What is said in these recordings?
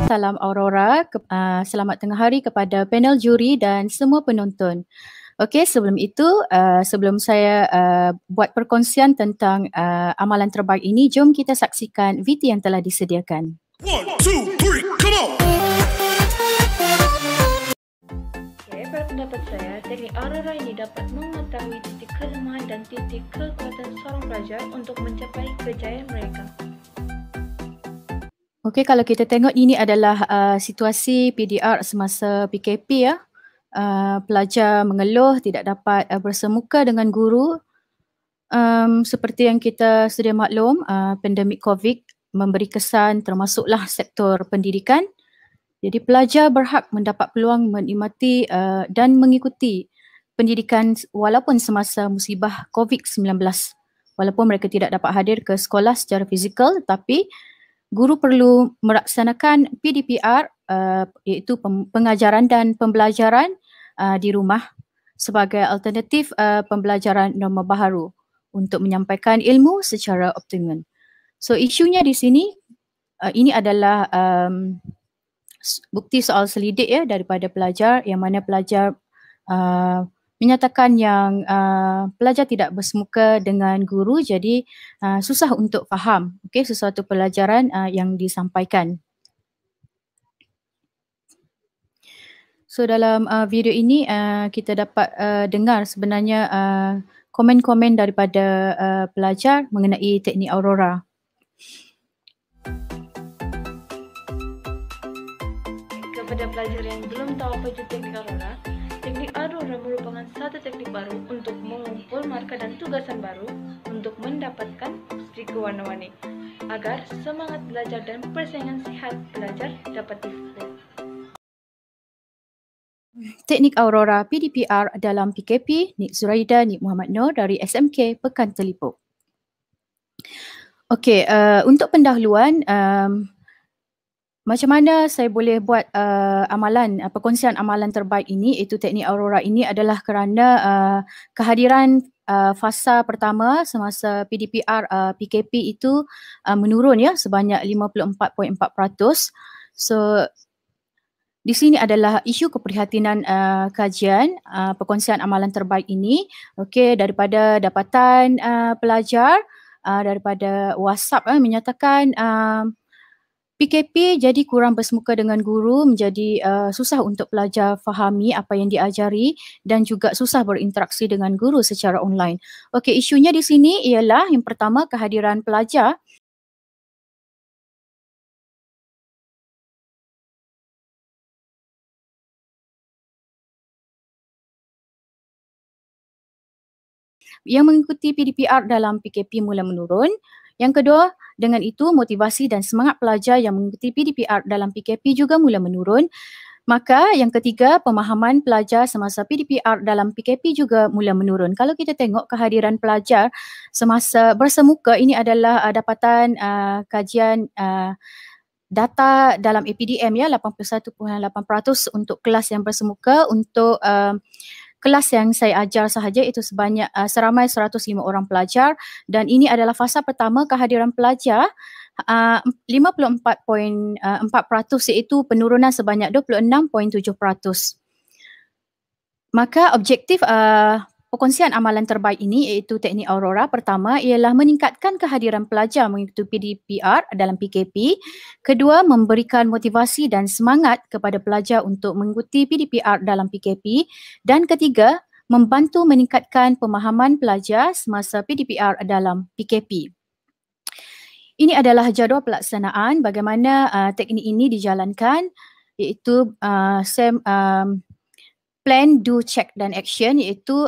Salam Aurora, selamat tengah hari kepada panel juri dan semua penonton. Okey, sebelum itu, sebelum saya buat perkongsian tentang amalan terbaik ini, jom kita saksikan VT yang telah disediakan. 1, 2, 3, come on! Okay, pada pendapat saya, teknik Aurora ini dapat mengetahui titik kelemahan dan titik kekuatan seorang pelajar untuk mencapai kejayaan mereka. Okey, kalau kita tengok ini adalah situasi PDR semasa PKP ya. Pelajar mengeluh tidak dapat bersemuka dengan guru. Seperti yang kita sedia maklum, pandemik COVID memberi kesan termasuklah sektor pendidikan. Jadi pelajar berhak mendapat peluang menikmati dan mengikuti pendidikan walaupun semasa musibah COVID-19. Walaupun mereka tidak dapat hadir ke sekolah secara fizikal, tetapi guru perlu melaksanakan PDPR iaitu pengajaran dan pembelajaran di rumah sebagai alternatif pembelajaran norma baharu untuk menyampaikan ilmu secara optimum. So isunya di sini ini adalah bukti soal selidik ya daripada pelajar yang mana pelajar menyatakan yang pelajar tidak bersemuka dengan guru, jadi susah untuk faham sesuatu pelajaran yang disampaikan. So dalam video ini kita dapat dengar sebenarnya komen-komen daripada pelajar mengenai teknik Aurora. Kepada pelajar yang belum tahu apa itu teknik Aurora merupakan satu teknik baru untuk mengumpul markah dan tugasan baru untuk mendapatkan strik warna-warni agar semangat belajar dan persaingan sihat pelajar dapat dipupuk. Teknik Aurora PDPR dalam PKP, Nik Zuraida, Nik Muhammad Noor dari SMK Pekan Telipuk. Okey, untuk pendahuluan, macam mana saya boleh buat perkongsian amalan terbaik ini, iaitu teknik Aurora ini adalah kerana kehadiran fasa pertama semasa PDPR PKP itu menurun ya sebanyak 54.4%. So di sini adalah isu keprihatinan kajian perkongsian amalan terbaik ini. Okey, daripada dapatan pelajar daripada WhatsApp menyatakan PKP jadi kurang bersemuka dengan guru, menjadi susah untuk pelajar fahami apa yang diajari dan juga susah berinteraksi dengan guru secara online. Okey, isunya di sini ialah yang pertama kehadiran pelajar yang mengikuti PDPR dalam PKP mula menurun. Yang kedua, dengan itu motivasi dan semangat pelajar yang mengikuti PDPR dalam PKP juga mula menurun. Maka yang ketiga, pemahaman pelajar semasa PDPR dalam PKP juga mula menurun. Kalau kita tengok kehadiran pelajar semasa bersemuka, ini adalah dapatan kajian data dalam APDM ya, 81.8% untuk kelas yang bersemuka. Untuk kelas yang saya ajar sahaja itu sebanyak seramai 105 orang pelajar, dan ini adalah fasa pertama kehadiran pelajar 54.4% iaitu penurunan sebanyak 26.7%. Maka objektif perkongsian amalan terbaik ini iaitu teknik Aurora pertama ialah meningkatkan kehadiran pelajar mengikuti PDPR dalam PKP. Kedua, memberikan motivasi dan semangat kepada pelajar untuk mengikuti PDPR dalam PKP. Dan ketiga, membantu meningkatkan pemahaman pelajar semasa PDPR dalam PKP. Ini adalah jadual pelaksanaan bagaimana teknik ini dijalankan, iaitu plan, do, check dan action, iaitu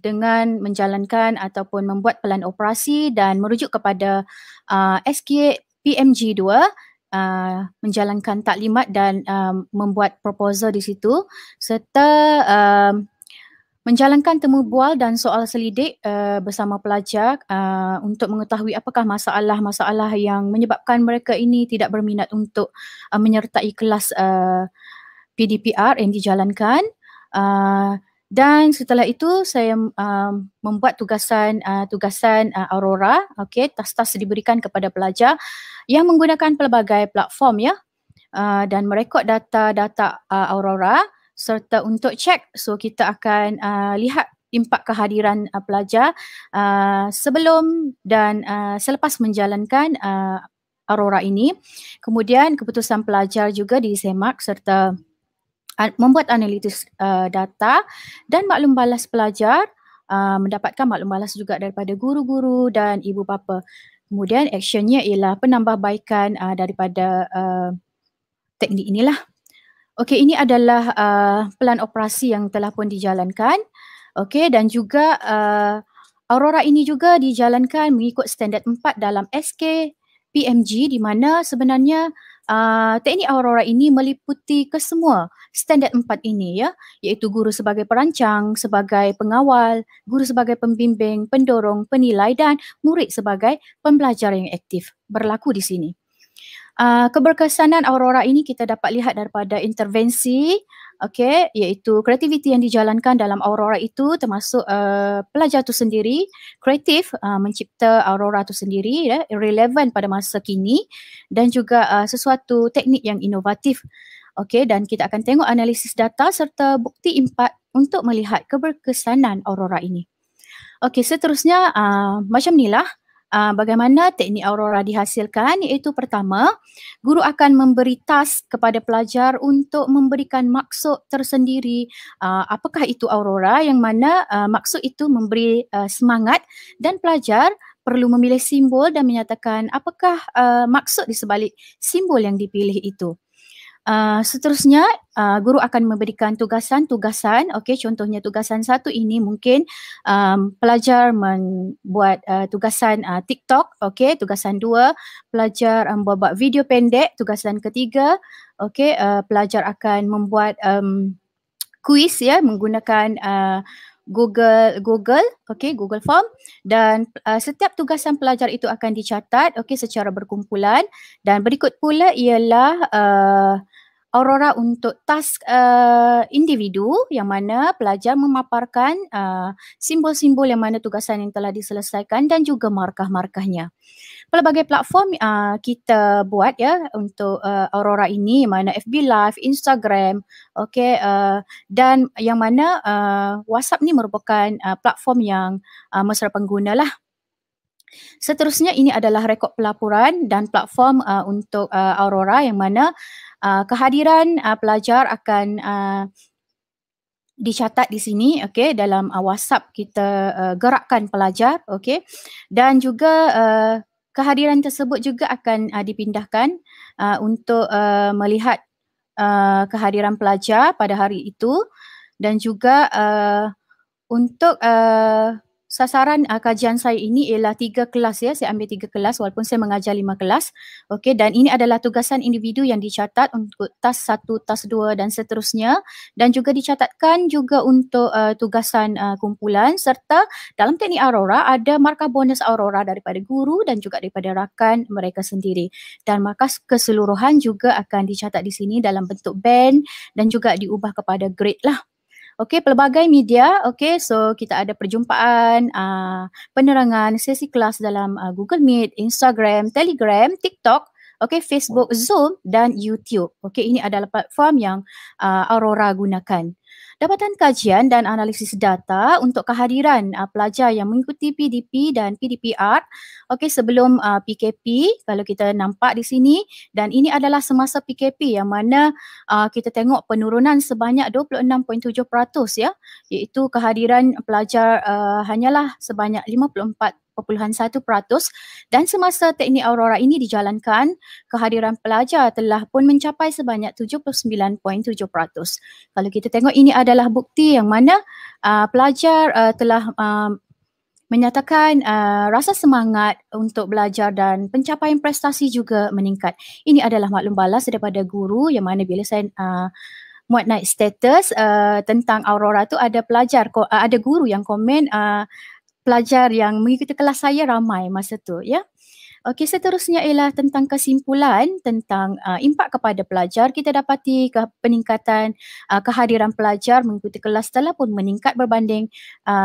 dengan menjalankan ataupun membuat pelan operasi dan merujuk kepada SK PMG 2, menjalankan taklimat dan membuat proposal di situ, serta menjalankan temu bual dan soal selidik bersama pelajar untuk mengetahui apakah masalah-masalah yang menyebabkan mereka ini tidak berminat untuk menyertai kelas PDPR yang dijalankan. Dan setelah itu saya membuat tugasan Aurora, okey, tas-tas diberikan kepada pelajar yang menggunakan pelbagai platform ya, dan merekod data-data Aurora serta untuk cek. So kita akan lihat impak kehadiran pelajar sebelum dan selepas menjalankan Aurora ini. Kemudian keputusan pelajar juga disemak serta membuat analisis data dan maklum balas pelajar, mendapatkan maklum balas juga daripada guru-guru dan ibu bapa. Kemudian actionnya ialah penambahbaikan daripada teknik inilah. Okey, ini adalah pelan operasi yang telah pun dijalankan. Okey, dan juga Aurora ini juga dijalankan mengikut standard 4 dalam SK PMG, di mana sebenarnya teknik Aurora ini meliputi kesemua standard 4 ini ya, iaitu guru sebagai perancang, sebagai pengawal, guru sebagai pembimbing, pendorong, penilai dan murid sebagai pembelajar yang aktif berlaku di sini. Keberkesanan Aurora ini kita dapat lihat daripada intervensi, okey, iaitu kreativiti yang dijalankan dalam Aurora itu, termasuk pelajar itu sendiri kreatif mencipta Aurora itu sendiri ya, relevan pada masa kini dan juga sesuatu teknik yang inovatif. Okey, dan kita akan tengok analisis data serta bukti impak untuk melihat keberkesanan Aurora ini. Okey, seterusnya macam inilah bagaimana teknik Aurora dihasilkan, iaitu pertama, guru akan memberi task kepada pelajar untuk memberikan maksud tersendiri. Apakah itu Aurora, yang mana maksud itu memberi semangat dan pelajar perlu memilih simbol dan menyatakan apakah maksud di sebalik simbol yang dipilih itu. Seterusnya guru akan memberikan tugasan-tugasan. Okey, contohnya tugasan 1 ini mungkin pelajar membuat tugasan TikTok. Okey, tugasan 2 pelajar membuat video pendek. Tugasan ketiga, okey, pelajar akan membuat kuis ya menggunakan Google, okey, Google Form, dan setiap tugasan pelajar itu akan dicatat okey secara berkumpulan. Dan berikut pula ialah Aurora untuk task individu, yang mana pelajar memaparkan simbol-simbol yang mana tugasan yang telah diselesaikan dan juga markah-markahnya. Pelbagai platform kita buat ya untuk Aurora ini, yang mana FB Live, Instagram, okey, dan yang mana WhatsApp ni merupakan platform yang mesra pengguna lah. Seterusnya ini adalah rekod pelaporan dan platform untuk Aurora, yang mana kehadiran pelajar akan dicatat di sini, okey, dalam WhatsApp kita gerakkan pelajar, okey, dan juga kehadiran tersebut juga akan dipindahkan untuk melihat kehadiran pelajar pada hari itu, dan juga untuk sasaran kajian saya ini ialah 3 kelas ya. Saya ambil 3 kelas walaupun saya mengajar 5 kelas. Okey, dan ini adalah tugasan individu yang dicatat untuk task 1, task 2 dan seterusnya, dan juga dicatatkan juga untuk tugasan kumpulan, serta dalam teknik Aurora ada markah bonus Aurora daripada guru dan juga daripada rakan mereka sendiri, dan markah keseluruhan juga akan dicatat di sini dalam bentuk band dan juga diubah kepada grade lah. Okey, pelbagai media. Okey, so kita ada perjumpaan, penerangan, sesi kelas dalam Google Meet, Instagram, Telegram, TikTok, okey, Facebook, Zoom dan YouTube. Okey, ini adalah platform yang Aurora gunakan. Dapatan kajian dan analisis data untuk kehadiran pelajar yang mengikuti PDP dan PDPR, okey, sebelum PKP, kalau kita nampak di sini, dan ini adalah semasa PKP, yang mana kita tengok penurunan sebanyak 26.7% ya, iaitu kehadiran pelajar hanyalah sebanyak 54.1%, dan semasa teknik Aurora ini dijalankan, kehadiran pelajar telah pun mencapai sebanyak 79.7%. Kalau kita tengok, ini adalah bukti yang mana pelajar telah menyatakan rasa semangat untuk belajar dan pencapaian prestasi juga meningkat. Ini adalah maklum balas daripada guru, yang mana bila saya muat naik status tentang Aurora tu ada ada guru yang komen pelajar yang mengikuti kelas saya ramai masa tu ya. Okey, seterusnya ialah tentang kesimpulan tentang impak kepada pelajar. Kita dapati peningkatan kehadiran pelajar mengikuti kelas telah pun meningkat berbanding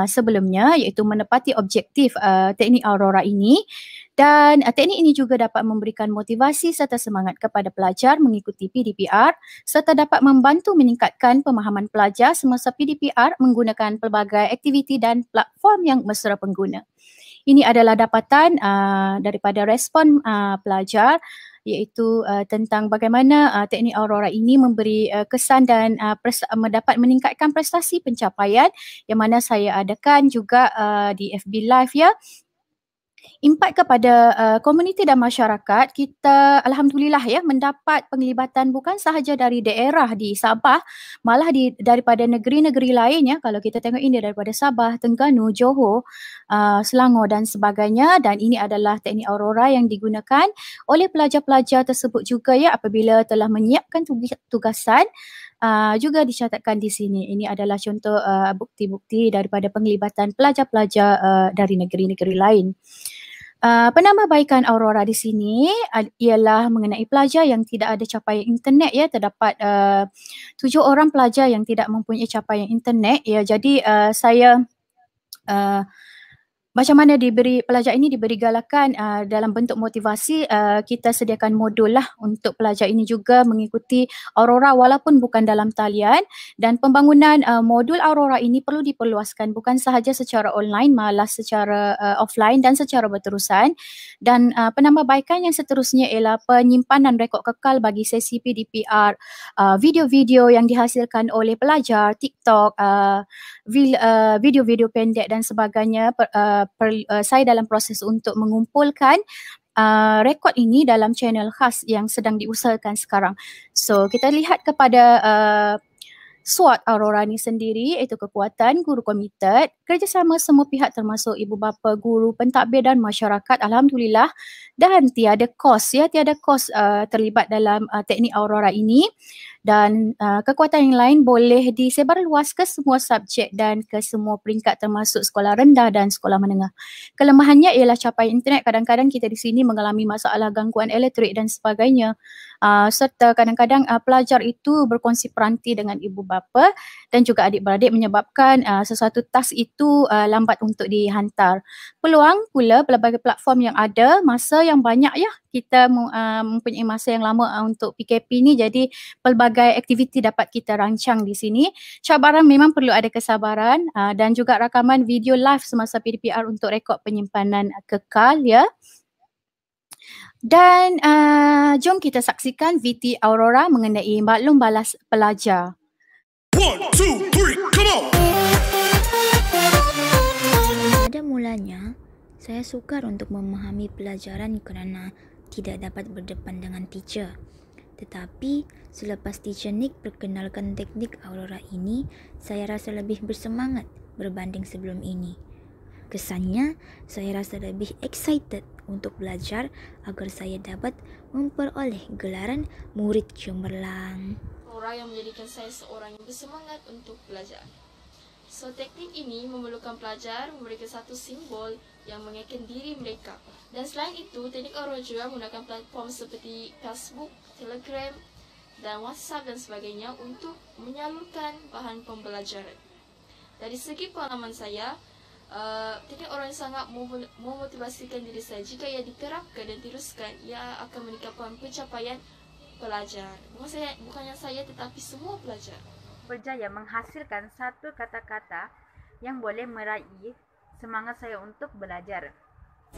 sebelumnya, iaitu menepati objektif teknik Aurora ini. Dan teknik ini juga dapat memberikan motivasi serta semangat kepada pelajar mengikuti PDPR serta dapat membantu meningkatkan pemahaman pelajar semasa PDPR menggunakan pelbagai aktiviti dan platform yang mesra pengguna. Ini adalah dapatan daripada respon pelajar, iaitu tentang bagaimana teknik Aurora ini memberi kesan dan dapat meningkatkan prestasi pencapaian yang mana saya adakan juga di FB Live ya. Impak kepada komuniti dan masyarakat, kita alhamdulillah ya mendapat penglibatan bukan sahaja dari daerah di Sabah, malah daripada negeri-negeri lain ya. Kalau kita tengok ini daripada Sabah, Terengganu, Johor, Selangor dan sebagainya, dan ini adalah teknik Aurora yang digunakan oleh pelajar-pelajar tersebut juga ya apabila telah menyiapkan tugasan. Juga dicatatkan di sini. Ini adalah contoh bukti-bukti daripada penglibatan pelajar-pelajar dari negeri-negeri lain. Penambahbaikan Aurora di sini ialah mengenai pelajar yang tidak ada capaian internet ya. Terdapat 7 orang pelajar yang tidak mempunyai capaian internet ya. Jadi saya macam mana pelajar ini diberi galakan dalam bentuk motivasi, kita sediakan modul lah untuk pelajar ini juga mengikuti Aurora walaupun bukan dalam talian, dan pembangunan modul Aurora ini perlu diperluaskan bukan sahaja secara online malah secara offline dan secara berterusan. Dan penambahbaikan yang seterusnya ialah penyimpanan rekod kekal bagi sesi PDPR, video-video yang dihasilkan oleh pelajar, TikTok, video-video pendek dan sebagainya. Saya dalam proses untuk mengumpulkan rekod ini dalam channel khas yang sedang diusahakan sekarang. So kita lihat kepada SWOT Aurora ni sendiri, iaitu kekuatan, guru komited, kerjasama semua pihak termasuk ibu bapa, guru, pentadbir dan masyarakat, alhamdulillah, dan tiada kos ya, tiada kos terlibat dalam teknik Aurora ini. Dan kekuatan yang lain boleh disebarluas ke semua subjek dan ke semua peringkat termasuk sekolah rendah dan sekolah menengah. Kelemahannya ialah capaian internet. Kadang-kadang kita di sini mengalami masalah gangguan elektrik dan sebagainya. Serta kadang-kadang pelajar itu berkongsi peranti dengan ibu bapa dan juga adik-beradik menyebabkan sesuatu task itu lambat untuk dihantar. Peluang pula pelbagai platform yang ada, masa yang banyak ya, kita mempunyai masa yang lama untuk PKP ni, jadi pelbagai aktiviti dapat kita rancang di sini. Cabaran memang perlu ada kesabaran dan juga rakaman video live semasa PDPR untuk rekod penyimpanan kekal ya. Dan jom kita saksikan VT Aurora mengenai maklum balas pelajar. 1, 2, 3, come on! Pada mulanya, saya sukar untuk memahami pelajaran kerana tidak dapat berdepan dengan teacher. Tetapi selepas teacher Nick perkenalkan teknik Aurora ini, saya rasa lebih bersemangat berbanding sebelum ini. Kesannya, saya rasa lebih excited untuk belajar agar saya dapat memperoleh gelaran murid cemerlang. Aurora yang menjadikan saya seorang yang bersemangat untuk belajar. So, teknik ini memerlukan pelajar memberikan satu simbol yang mengekalkan diri mereka. Dan selain itu, teknik Aurora juga menggunakan platform seperti Facebook, Telegram dan WhatsApp dan sebagainya untuk menyalurkan bahan pembelajaran. Dari segi pengalaman saya, teknik Aurora sangat memotivasikan diri saya. Jika ia diterapkan dan diteruskan, ia akan meningkatkan pencapaian pelajar. Bukannya saya tetapi semua pelajar. Berjaya menghasilkan satu kata-kata yang boleh meraih semangat saya untuk belajar.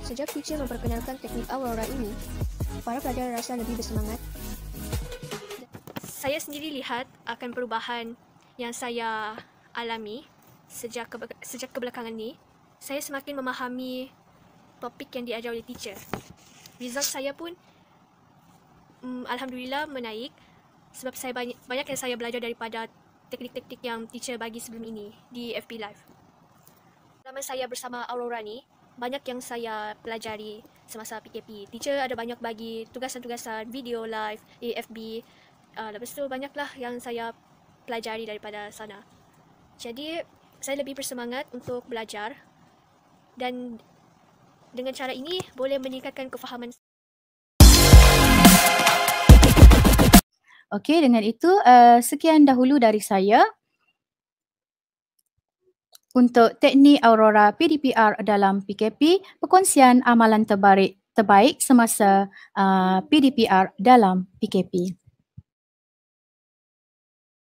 Sejak teacher memperkenalkan teknik Aurora ini, para pelajar rasa lebih bersemangat. Saya sendiri lihat akan perubahan yang saya alami sejak kebelakangan ini. Saya semakin memahami topik yang diajar oleh teacher. Result saya pun alhamdulillah menaik sebab saya banyak yang saya belajar daripada teknik-teknik yang teacher bagi sebelum ini di FB Live. Selama saya bersama Aurora ni, banyak yang saya pelajari semasa PKP. Teacher ada banyak bagi tugasan-tugasan video live di FB. Lepas tu banyaklah yang saya pelajari daripada sana. Jadi, saya lebih bersemangat untuk belajar dan dengan cara ini boleh meningkatkan kefahaman. Okey, dengan itu sekian dahulu dari saya untuk teknik Aurora PDPR dalam PKP, perkongsian amalan terbaik semasa PDPR dalam PKP.